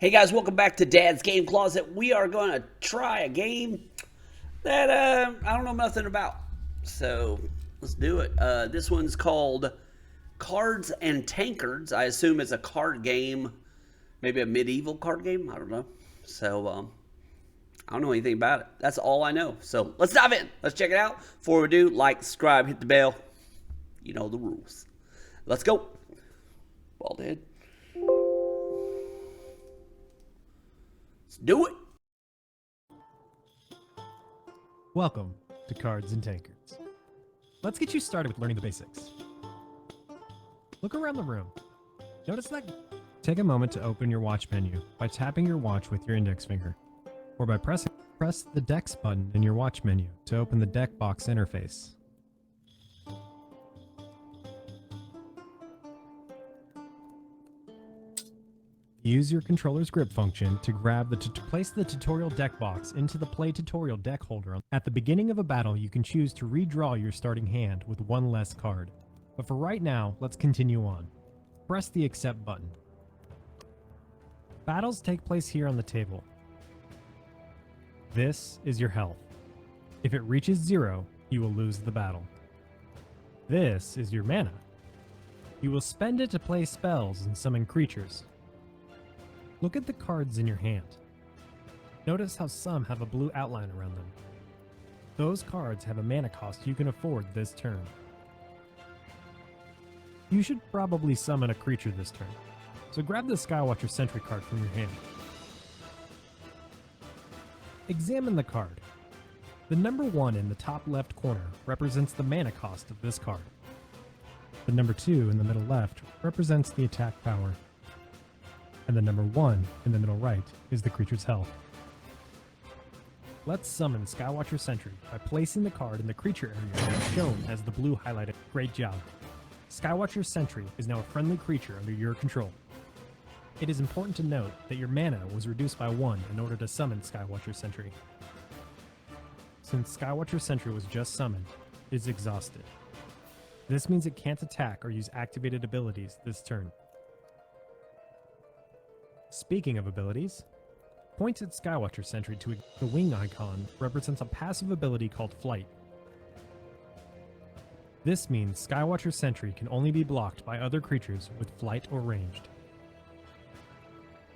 Hey guys, welcome back to Dad's Game Closet. We are going to try a game that I don't know nothing about. So let's do it. This one's called Cards and Tankards. I assume it's a card game, maybe a medieval card game. I don't know. So I don't know anything about it. That's all I know. So let's dive in. Let's check it out. Before we do, like, subscribe, hit the bell. You know the rules. Let's go. Bald head. Let's do it. Welcome to Cards and Tankards. Let's get you started with learning the basics. Look around the room. Notice that. Take a moment to open your watch menu by tapping your watch with your index finger, or by press the Decks button in your watch menu to open the deck box interface. Use your controller's grip function to grab place the tutorial deck box into the Play Tutorial deck holder. At the beginning of a battle, you can choose to redraw your starting hand with one less card. But for right now, let's continue on. Press the Accept button. Battles take place here on the table. This is your health. If it reaches 0, you will lose the battle. This is your mana. You will spend it to play spells and summon creatures. Look at the cards in your hand. Notice how some have a blue outline around them. Those cards have a mana cost you can afford this turn. You should probably summon a creature this turn, so grab the Skywatcher Sentry card from your hand. Examine the card. The number 1 in the top left corner represents the mana cost of this card. The number 2 in the middle left represents the attack power. And the number 1 in the middle right is the creature's health. Let's summon Skywatcher Sentry by placing the card in the creature area shown as the blue highlighted. Great job. Skywatcher Sentry is now a friendly creature under your control. It is important to note that your mana was reduced by 1 in order to summon Skywatcher Sentry. Since Skywatcher Sentry was just summoned, it is exhausted. This means it can't attack or use activated abilities this turn. Speaking of abilities, point at Skywatcher Sentry to the wing icon represents a passive ability called Flight. This means Skywatcher Sentry can only be blocked by other creatures with flight or ranged.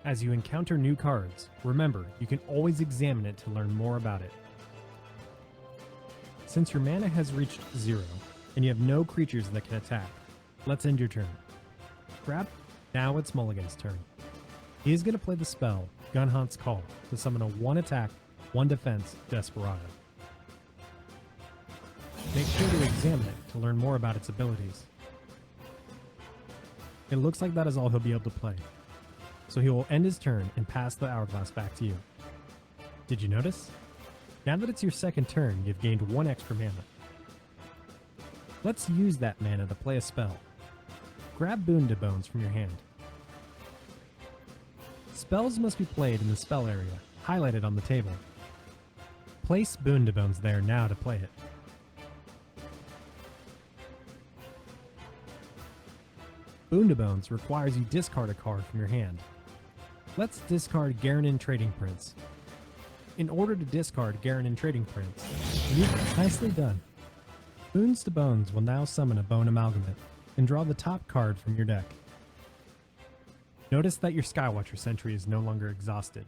As you encounter new cards, remember you can always examine it to learn more about it. Since your mana has reached 0 and you have no creatures that can attack, let's end your turn. Now it's Mulligan's turn. He is going to play the spell, Gunhunt's Call, to summon a 1 attack, 1 defense Desperado. Make sure to examine it to learn more about its abilities. It looks like that is all he'll be able to play, so he will end his turn and pass the hourglass back to you. Did you notice? Now that it's your second turn, you've gained 1 extra mana. Let's use that mana to play a spell. Grab Boon to Bones from your hand. Spells must be played in the spell area, highlighted on the table. Place Boon to Bones there now to play it. Boon to Bones requires you discard a card from your hand. Let's discard Garanin Trading Prince. In order to discard Garanin Trading Prince, nicely done. Boons to Bones will now summon a Bone Amalgamate and draw the top card from your deck. Notice that your Skywatcher Sentry is no longer exhausted.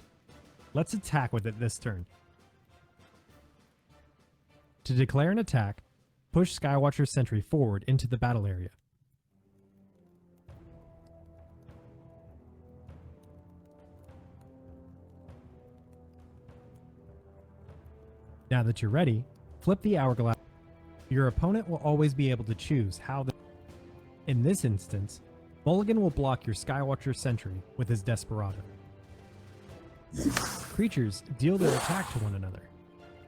Let's attack with it this turn. To declare an attack, push Skywatcher Sentry forward into the battle area. Now that you're ready, flip the hourglass. Your opponent will always be able to choose how in this instance, Mulligan will block your Skywatcher Sentry with his Desperado. Creatures deal their attack to one another.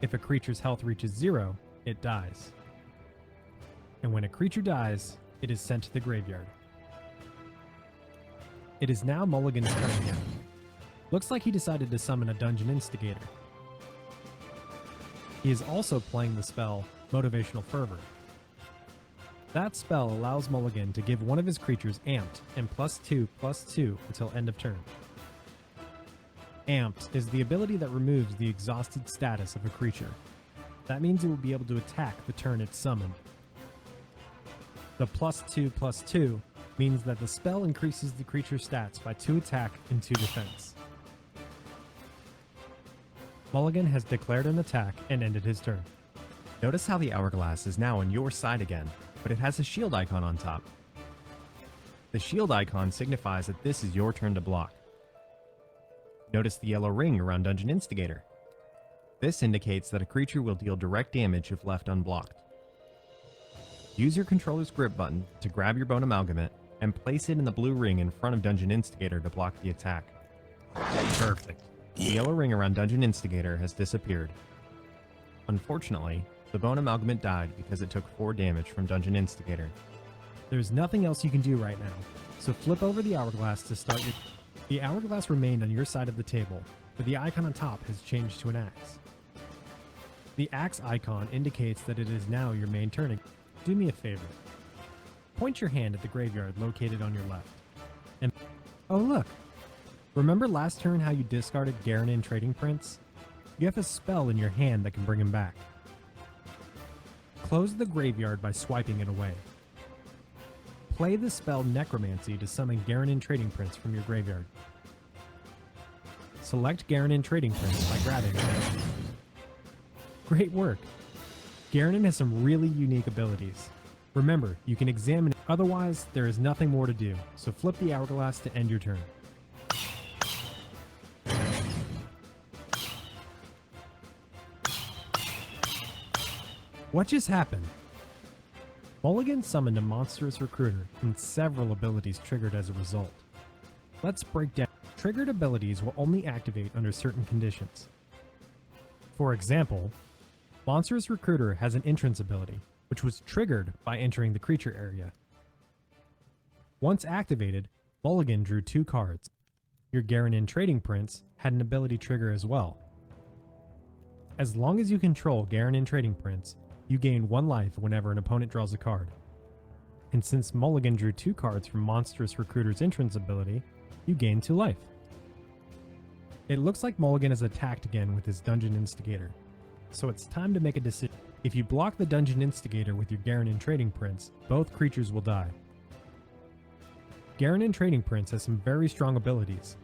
If a creature's health reaches 0, it dies. And when a creature dies, it is sent to the graveyard. It is now Mulligan's turn again. Looks like he decided to summon a Dungeon Instigator. He is also playing the spell Motivational Fervor. That spell allows Mulligan to give one of his creatures amped and +2/+2 until end of turn. Amps is the ability that removes the exhausted status of a creature. That means it will be able to attack the turn it's summoned. The +2/+2 means that the spell increases the creature's stats by 2 attack and 2 defense. Mulligan has declared an attack and ended his turn. Notice how the hourglass is now on your side again, but it has a shield icon on top. The shield icon signifies that this is your turn to block. Notice the yellow ring around Dungeon Instigator. This indicates that a creature will deal direct damage if left unblocked. Use your controller's grip button to grab your Bone Amalgamate and place it in the blue ring in front of Dungeon Instigator to block the attack. Perfect. The yellow ring around Dungeon Instigator has disappeared. Unfortunately, the Bone Amalgamate died because it took 4 damage from Dungeon Instigator. There's nothing else you can do right now, so flip over the hourglass to start your... The hourglass remained on your side of the table, but the icon on top has changed to an axe. The axe icon indicates that it is now your main turn. Do me a favor. Point your hand at the graveyard located on your left. And oh look! Remember last turn how you discarded Garanin Trading Prince? You have a spell in your hand that can bring him back. Close the graveyard by swiping it away. Play the spell Necromancy to summon Garanin Trading Prince from your graveyard. Select Garanin Trading Prince by grabbing it. Great work! Garanin has some really unique abilities. Remember, you can examine it, otherwise there is nothing more to do, so flip the hourglass to end your turn. What just happened? Mulligan summoned a monstrous recruiter and several abilities triggered as a result. Let's break down. Triggered abilities will only activate under certain conditions. For example, Monstrous Recruiter has an entrance ability, which was triggered by entering the creature area. Once activated, Mulligan drew 2 cards. Your Garanin Trading Prince had an ability trigger as well. As long as you control Garanin Trading Prince, you gain 1 life whenever an opponent draws a card. And since Mulligan drew 2 cards from Monstrous Recruiter's entrance ability, you gain 2 life. It looks like Mulligan is attacked again with his Dungeon Instigator, so it's time to make a decision. If you block the Dungeon Instigator with your Garanin Trading Prince, both creatures will die. Garanin Trading Prince has some very strong abilities.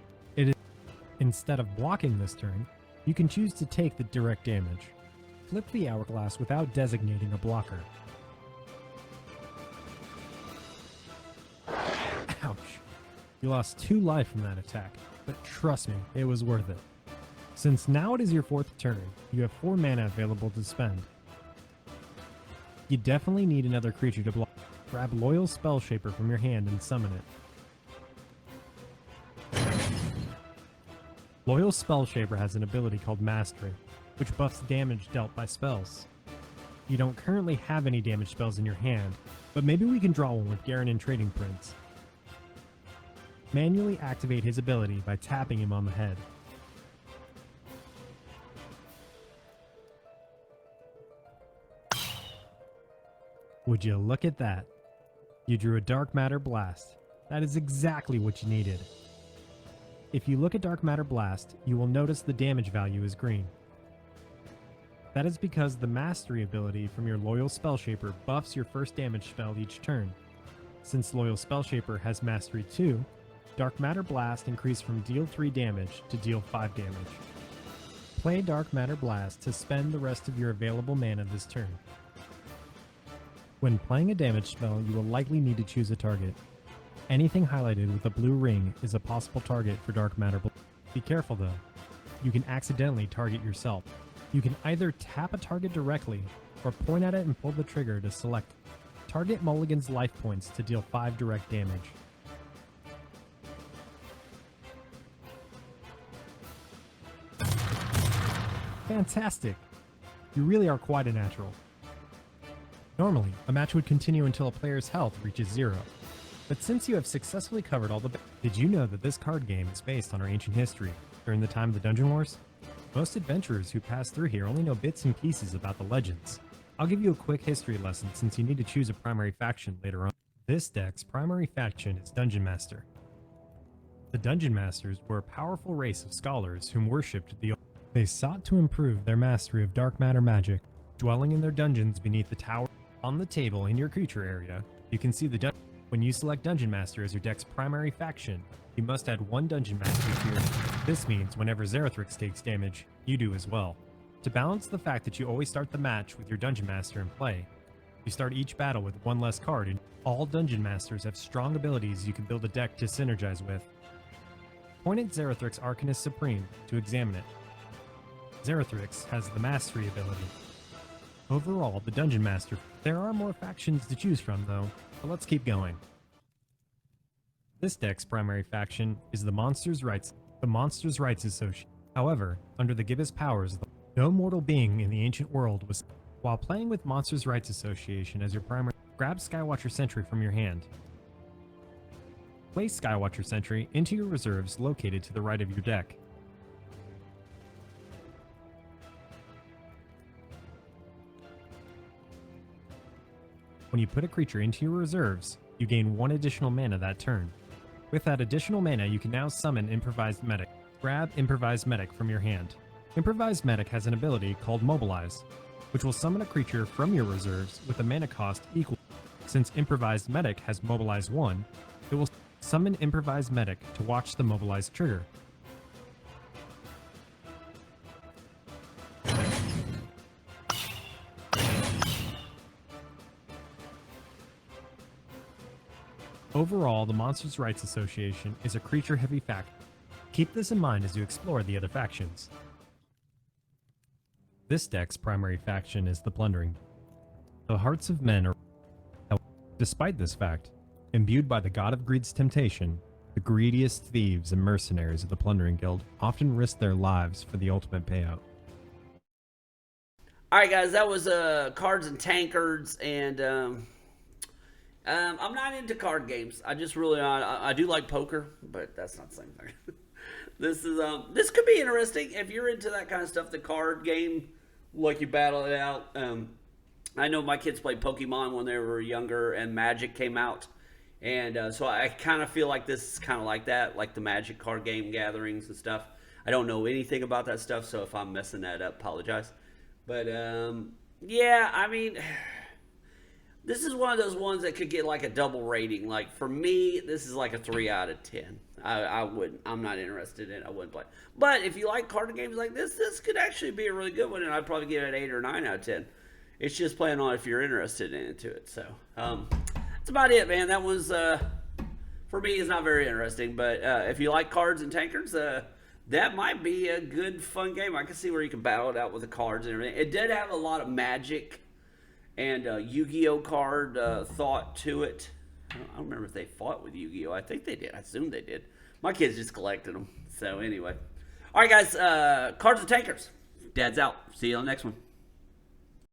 Instead of blocking this turn, you can choose to take the direct damage. Flip the hourglass without designating a blocker. Ouch. You lost 2 life from that attack, but trust me, it was worth it. Since now it is your 4th turn, you have 4 mana available to spend. You definitely need another creature to block. Grab Loyal Spellshaper from your hand and summon it. Loyal Spellshaper has an ability called Mastery, which buffs damage dealt by spells. You don't currently have any damage spells in your hand, but maybe we can draw one with Garanin Trading Prince. Manually activate his ability by tapping him on the head. Would you look at that? You drew a Dark Matter Blast. That is exactly what you needed. If you look at Dark Matter Blast, you will notice the damage value is green. That is because the Mastery ability from your Loyal Spellshaper buffs your first damage spell each turn. Since Loyal Spellshaper has Mastery 2, Dark Matter Blast increased from deal 3 damage to deal 5 damage. Play Dark Matter Blast to spend the rest of your available mana this turn. When playing a damage spell, you will likely need to choose a target. Anything highlighted with a blue ring is a possible target for Dark Matter Blast. Be careful though, you can accidentally target yourself. You can either tap a target directly, or point at it and pull the trigger to select. Target Mulligan's life points to deal 5 direct damage. Fantastic! You really are quite a natural. Normally, a match would continue until a player's health reaches 0. But since you have successfully covered all the... Did you know that this card game is based on our ancient history, during the time of the Dungeon Wars? Most adventurers who pass through here only know bits and pieces about the legends. I'll give you a quick history lesson since you need to choose a primary faction later on. This deck's primary faction is Dungeon Master. The Dungeon Masters were a powerful race of scholars whom worshipped the old. They sought to improve their mastery of dark matter magic, dwelling in their dungeons beneath the tower. On the table in your creature area, you can see the dungeon. When you select Dungeon Master as your deck's primary faction, you must add one Dungeon Master to your. This means whenever Zarathrix takes damage, you do as well. To balance the fact that you always start the match with your Dungeon Master in play, you start each battle with one less card, and all Dungeon Masters have strong abilities you can build a deck to synergize with. Point at Zarathrix Arcanist Supreme to examine it. Zarathrix has the Mastery ability. Overall, the Dungeon Master. There are more factions to choose from, though, but let's keep going. This deck's primary faction is the Monsters' Rights Association. However, under the Gibbous powers, no mortal being in the ancient world was. While playing with Monsters' Rights Association as your primary, grab Skywatcher Sentry from your hand. Place Skywatcher Sentry into your reserves located to the right of your deck. When you put a creature into your reserves, you gain 1 additional mana that turn. With that additional mana, you can now summon Improvised Medic. Grab Improvised Medic from your hand. Improvised Medic has an ability called Mobilize, which will summon a creature from your reserves with a mana cost equal. Since Improvised Medic has Mobilize 1, it will summon Improvised Medic to watch the Mobilize trigger. Overall, the Monsters' Rights Association is a creature-heavy faction. Keep this in mind as you explore the other factions. This deck's primary faction is the Plundering. The hearts of men are. Despite this fact, imbued by the god of greed's temptation, the greediest thieves and mercenaries of the Plundering Guild often risk their lives for the ultimate payout. Alright guys, that was Cards and Tankards, and I'm not into card games. I just really I do like poker, but that's not the same thing. This could be interesting if you're into that kind of stuff. The card game, like you battle it out. I know my kids played Pokemon when they were younger, and Magic came out, and so I kind of feel like this is kind of like that, like the Magic card game gatherings and stuff. I don't know anything about that stuff, so if I'm messing that up, apologize. But yeah, I mean, this is one of those ones that could get like a double rating. Like for me, this is like a 3 out of 10. I'm not interested in it. I wouldn't play. But if you like card games like this could actually be a really good one, and I'd probably give it an 8 or 9 out of 10. It's just playing on if you're interested into it. So that's about it, man. That was for me is not very interesting. But if you like cards and tankards, that might be a good fun game. I can see where you can battle it out with the cards and everything. It did have a lot of Magic and Yu-Gi-Oh card thought to it. I don't remember if they fought with Yu-Gi-Oh. I think they did. I assume they did. My kids just collected them. So anyway. All right, guys. Cards and Tankers. Dad's out. See you on the next one.